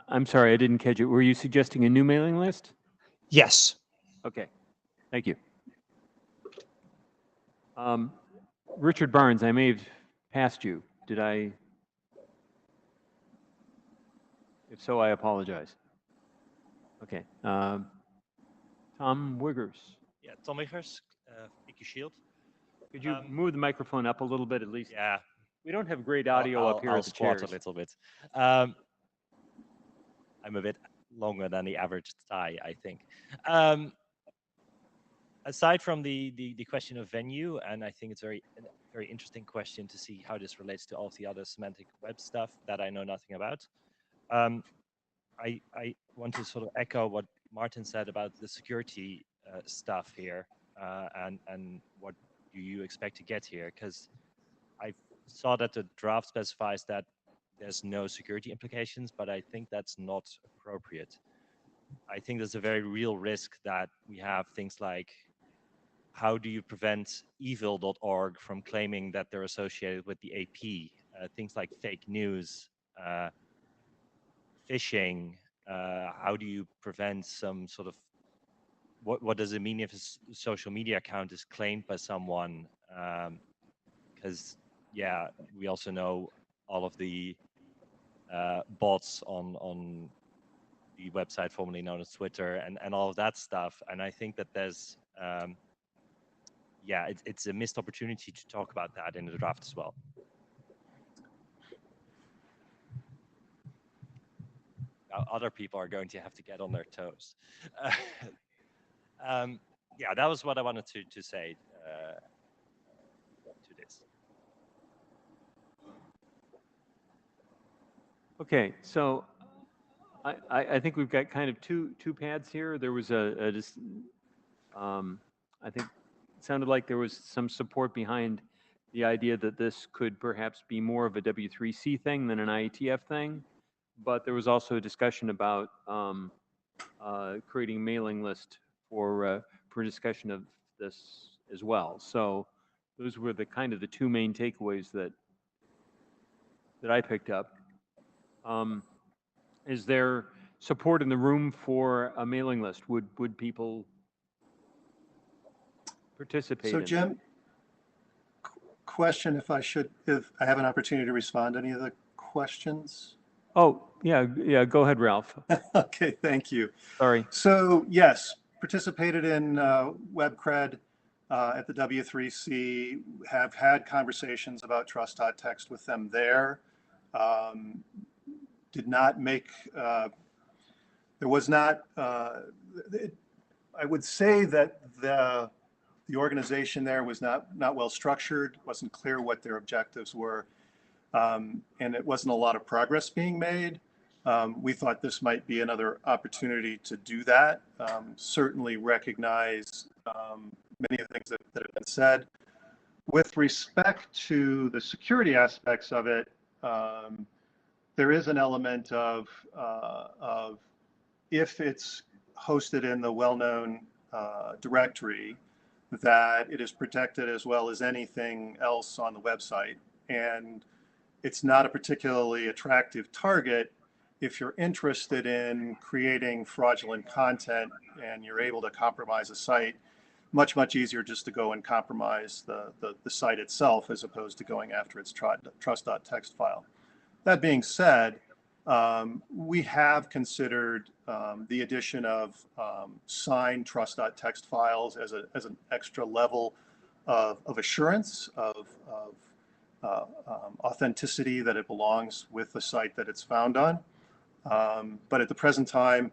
I'm sorry, I didn't catch it. Were you suggesting a new mailing list?
Yes.
Okay, thank you. Richard Barnes, I may have passed you. Did I? If so, I apologize. Okay. Tom Wiggers.
Yeah, Tom Wiggers, Picky Shield.
Could you move the microphone up a little bit at least?
Yeah.
We don't have great audio up here
I'll
at the
squat
chairs.
a little bit. I'm a bit longer than the average Thai, I think. Aside from the question of venue, and I think it's a very interesting question to see how this relates to all of the other semantic web stuff that I know nothing about. I want to sort of echo what Martin said about the security stuff here, and what do you expect to get here? Because I saw that the draft specifies that there's no security implications, but I think that's not appropriate. I think there's a very real risk that we have things like, how do you prevent evil.org from claiming that they're associated with the AP? Things like fake news, phishing. How do you prevent some sort of, what does it mean if a social media account is claimed by someone? Because yeah, we also know all of the bots on the website formerly known as Twitter and all of that stuff. And I think that there's, yeah, it's a missed opportunity to talk about that in the draft as well. Now, other people are going to have to get on their toes. Yeah, that was what I wanted to say to this.
Okay, so I think we've got kind of two paths here. There was I think it sounded like there was some support behind the idea that this could perhaps be more of a W3C thing than an IETF thing, but there was also a discussion about creating a mailing list for discussion of this as well. So those were the kind of the two main takeaways that I picked up. Is there support in the room for a mailing list? Would people participate?
So
in
Jim,
that?
Question if I have an opportunity to respond to any of the questions.
Oh, yeah, go ahead, Ralph.
Okay, thank you.
Sorry.
So yes, participated in WebCred at the W3C, have had conversations about trust.txt with them there. Did not make, there was not, I would say that the organization there was not well structured, wasn't clear what their objectives were, and it wasn't a lot of progress being made. We thought this might be another opportunity to do that. Certainly recognize many of the things that have been said. With respect to the security aspects of it, there is an element of if it's hosted in the well-known directory, that it is protected as well as anything else on the website. And it's not a particularly attractive target if you're interested in creating fraudulent content and you're able to compromise a site. Much easier just to go and compromise the site itself as opposed to going after its trust.txt file. That being said, we have considered the addition of signed trust.txt files as an extra level of assurance of authenticity, that it belongs with the site that it's found on. But at the present time,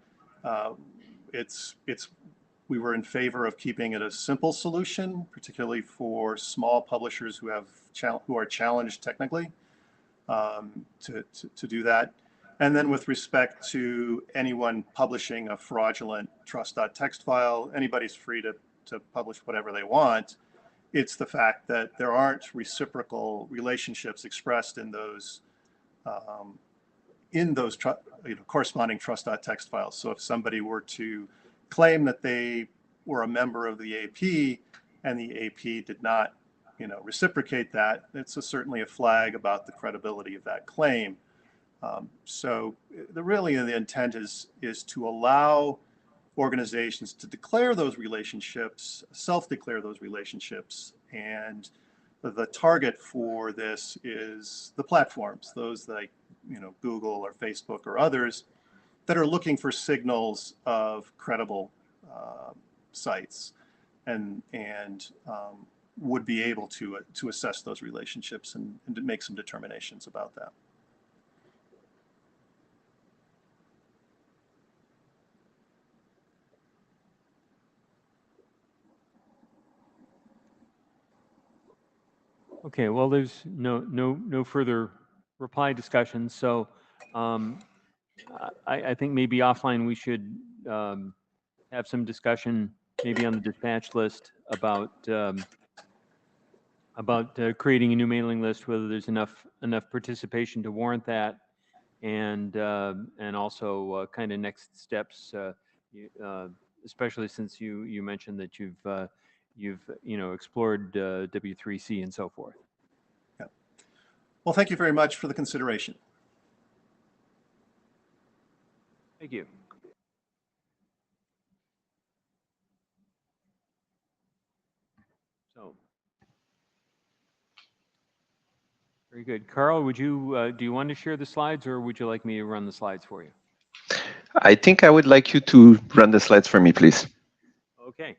we were in favor of keeping it a simple solution, particularly for small publishers who are challenged technically to do that. And then with respect to anyone publishing a fraudulent trust.txt file, anybody's free to publish whatever they want. It's the fact that there aren't reciprocal relationships expressed in those corresponding trust.txt files. So if somebody were to claim that they were a member of the AP and the AP did not, reciprocate that, it's certainly a flag about the credibility of that claim. So the intent is to allow organizations to declare those relationships, self-declare those relationships, and the target for this is the platforms, those like Google or Facebook or others that are looking for signals of credible sites. and would be able to assess those relationships and to make some determinations about that.
Okay, well, there's no further reply discussion, so I think maybe offline we should have some discussion, maybe on the dispatch list, about creating a new mailing list, whether there's enough participation to warrant that, and also kind of next steps, especially since you mentioned that you've explored W3C and so forth.
Yeah. Well, thank you very much for the consideration.
Thank you. So, very good. Carl, would you do you want to share the slides, or would you like me to run the slides for you?
I think I would like you to run the slides for me, please.
Okay.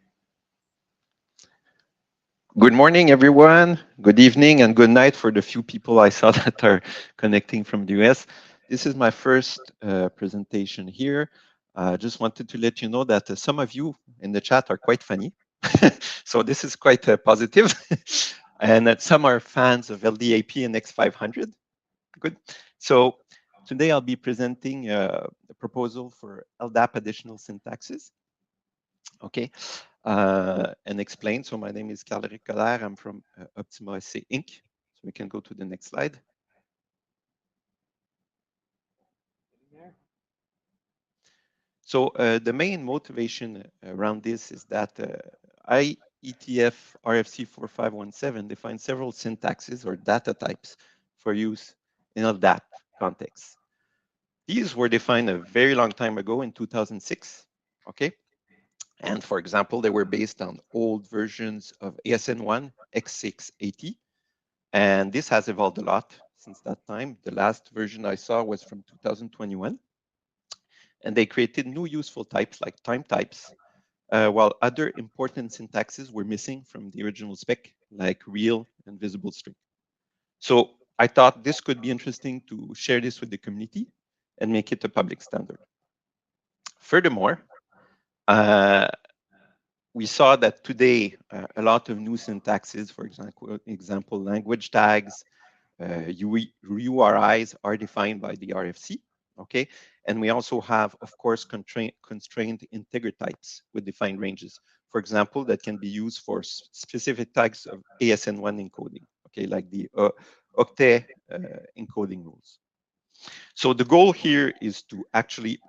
Good morning, everyone. Good evening and good night for the few people I saw that are connecting from the US. This is my first presentation here. I just wanted to let you know that some of you in the chat are quite funny. So this is quite positive. And that some are fans of LDAP and X500. Good. So today I'll be presenting a proposal for LDAP additional syntaxes. Okay, and explain. So my name is Carl-Eric Collard. I'm from Optima SC Inc. So we can go to the next slide. So the main motivation around this is that IETF RFC 4517 defines several syntaxes or data types for use in LDAP context. These were defined a very long time ago in 2006. Okay. And for example, they were based on old versions of ASN1 X680. And this has evolved a lot since that time. The last version I saw was from 2021. And they created new useful types like time types, while other important syntaxes were missing from the original spec, like real and visible string. So I thought this could be interesting to share this with the community and make it a public standard. Furthermore, we saw that today a lot of new syntaxes, for example, language tags, URIs are defined by the RFC, okay? And we also have, of course, constrained integer types with defined ranges. For example, that can be used for specific types of ASN1 encoding, okay, like the octet encoding rules. So the goal here is to actually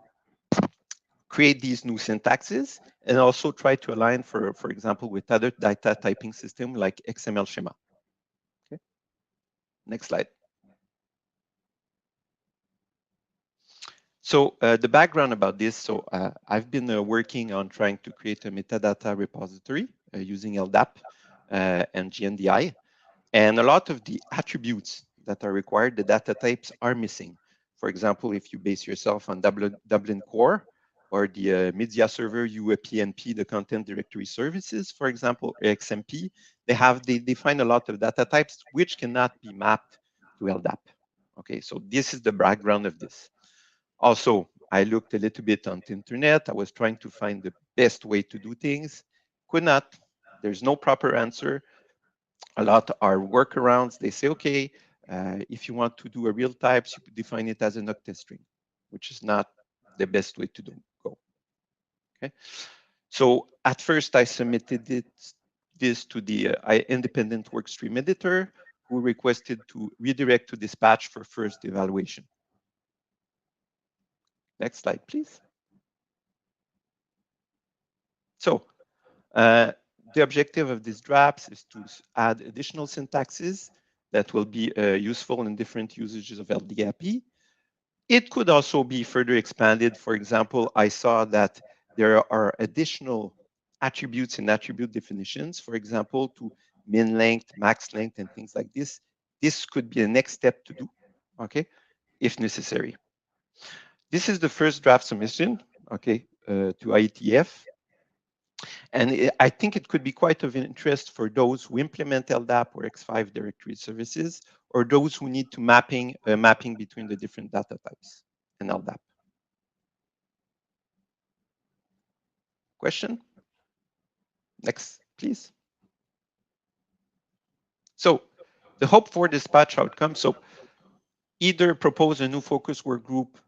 create these new syntaxes and also try to align, for example, with other data typing system like XML schema. Okay. Next slide. So the background about this, so I've been working on trying to create a metadata repository using LDAP and GNDI. And a lot of the attributes that are required, the data types are missing. For example, if you base yourself on Dublin Core, or the media server UAPNP, the content directory services, for example, XMP, they define a lot of data types which cannot be mapped to LDAP. Okay, so this is the background of this. Also, I looked a little bit on the internet. I was trying to find the best way to do things. Could not. There's no proper answer. A lot are workarounds. They say, okay, if you want to do a real types, you could define it as an octet string, which is not the best way to go. Okay. So at first I submitted this to the independent workstream editor, who requested to redirect to dispatch for first evaluation. Next slide, please. So the objective of these drafts is to add additional syntaxes that will be useful in different usages of LDAP. It could also be further expanded. For example, I saw that there are additional attributes and attribute definitions, for example, to min length, max length, and things like this. This could be a next step to do, okay, if necessary. This is the first draft submission, okay, to IETF. And I think it could be quite of interest for those who implement LDAP or X5 directory services, or those who need to mapping between the different data types in LDAP. Question? Next, please. So the hope for dispatch outcome. So either propose a new focus work group,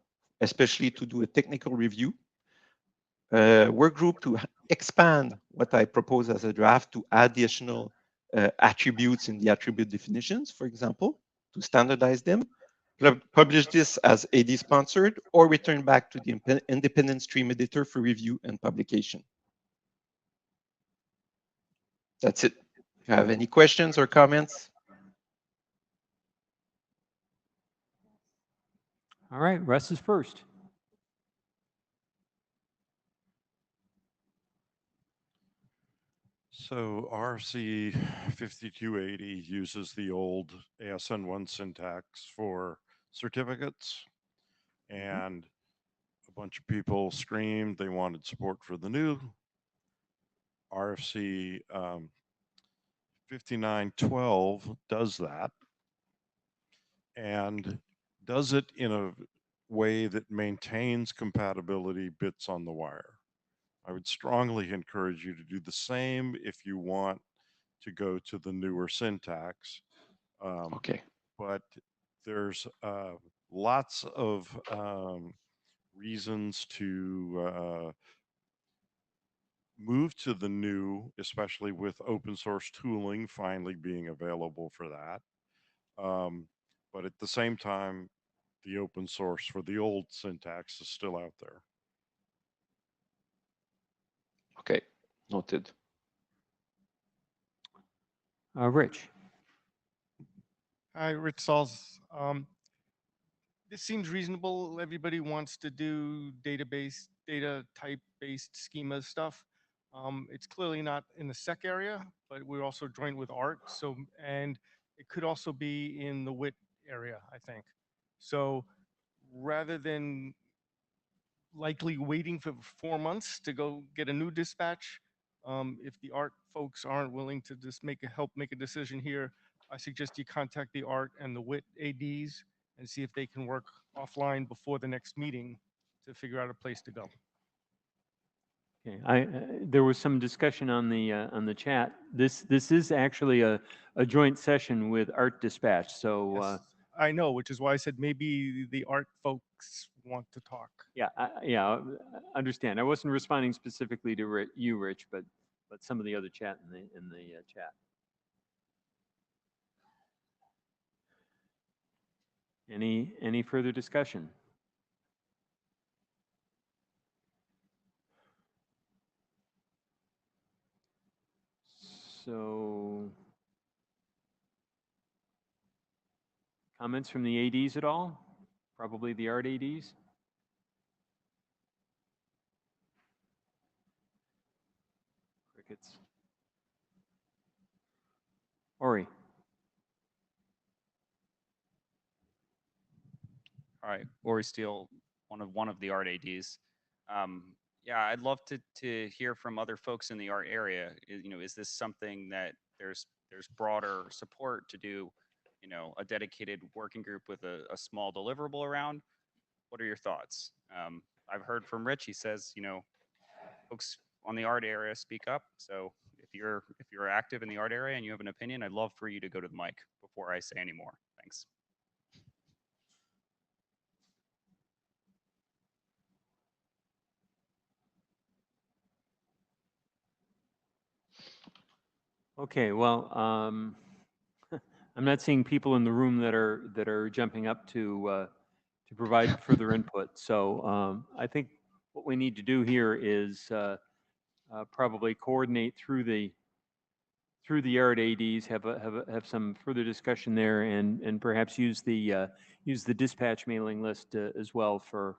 especially to do a technical review, work group to expand what I propose as a draft to additional attributes in the attribute definitions, for example, to standardize them, publish this as AD sponsored, or return back to the independent stream editor for review and publication. That's it. If you have any questions or comments?
All right, Russ is first.
So RFC 5280 uses the old ASN1 syntax for certificates, and a bunch of people screamed they wanted support for the new RFC 5912 does that, and does it in a way that maintains compatibility bits on the wire. I would strongly encourage you to do the same if you want to go to the newer syntax.
Okay.
But there's lots of reasons to move to the new, especially with open source tooling finally being available for that. But at the same time, the open source for the old syntax is still out there.
Okay, noted.
Rich.
Hi, Rich Sauls. This seems reasonable. Everybody wants to do database, data type-based schema stuff. It's clearly not in the SEC area, but we're also joined with ART. So, and it could also be in the WIT area, I think. So rather than likely waiting for 4 months to go get a new dispatch, if the ART folks aren't willing to just help make a decision here, I suggest you contact the ART and the WIT ADs and see if they can work offline before the next meeting to figure out a place to go.
Okay, there was some discussion on the chat. This is actually a joint session with Art Dispatch. So
Yes, I know, which is why I said maybe the ART folks want to talk.
yeah, I understand. I wasn't responding specifically to you, Rich, but some of the other chat in the chat. Any further discussion? So, comments from the ADs at all? Probably the ART ADs? Crickets. Ori.
All right, Ori Steele, one of the ART ADs. Yeah, I'd love to hear from other folks in the ART area. Is this something that there's broader support to do, a dedicated working group with a small deliverable around? What are your thoughts? I've heard from Rich. He says, folks on the ART area speak up. So if you're active in the ART area and you have an opinion, I'd love for you to go to the mic before I say any more. Thanks.
Okay, well, I'm not seeing people in the room that are jumping up to provide further input. So I think what we need to do here is probably coordinate through the ART ADs, have some further discussion there, and perhaps use the dispatch mailing list as well for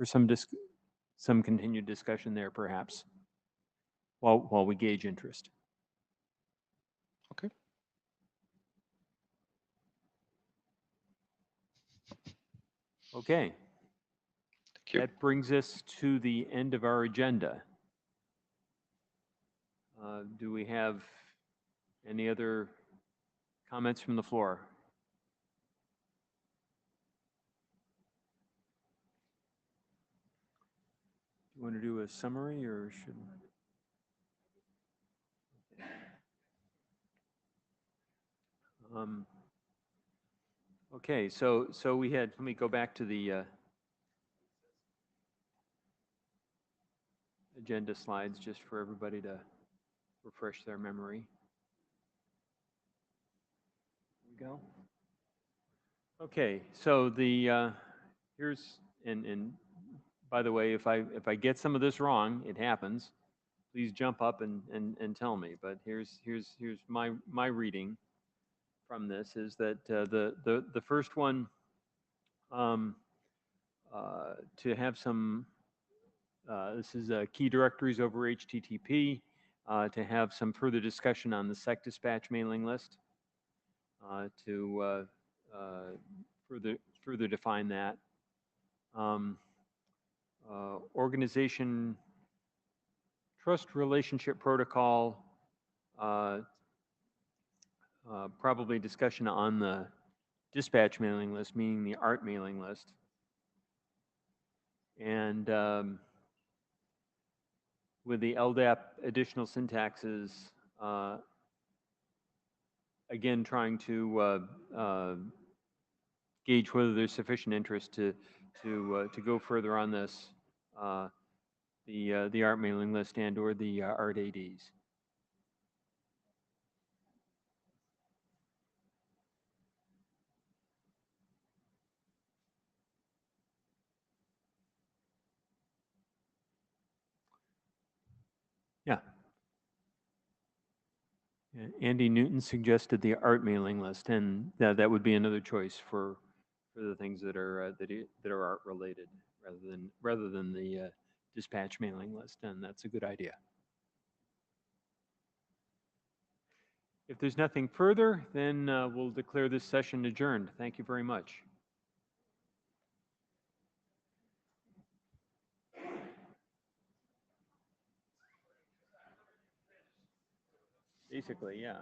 some continued discussion there, perhaps, while we gauge interest.
Okay.
Okay.
Thank you.
That brings us to the end of our agenda. Do we have any other comments from the floor? Do you want to do a summary or should? Okay, so we had, let me go back to the agenda slides just for everybody to refresh their memory. Here we go. Okay, so the here's, and by the way, if I get some of this wrong, it happens. Please jump up and tell me. But here's my reading from this is that the first one, to have some, this is key directories over HTTP, to have some further discussion on the SECDISPATCH mailing list, to further define that. Organization trust relationship protocol, probably discussion on the dispatch mailing list, meaning the ART mailing list. And with the LDAP additional syntaxes, again, trying to gauge whether there's sufficient interest to go further on this, the ART mailing list and or the ART ADs. Yeah. Andy Newton suggested the ART mailing list, and that would be another choice for the things that are ART related, rather than the dispatch mailing list, and that's a good idea. If there's nothing further, then we'll declare this session adjourned. Thank you very much. Basically, yeah.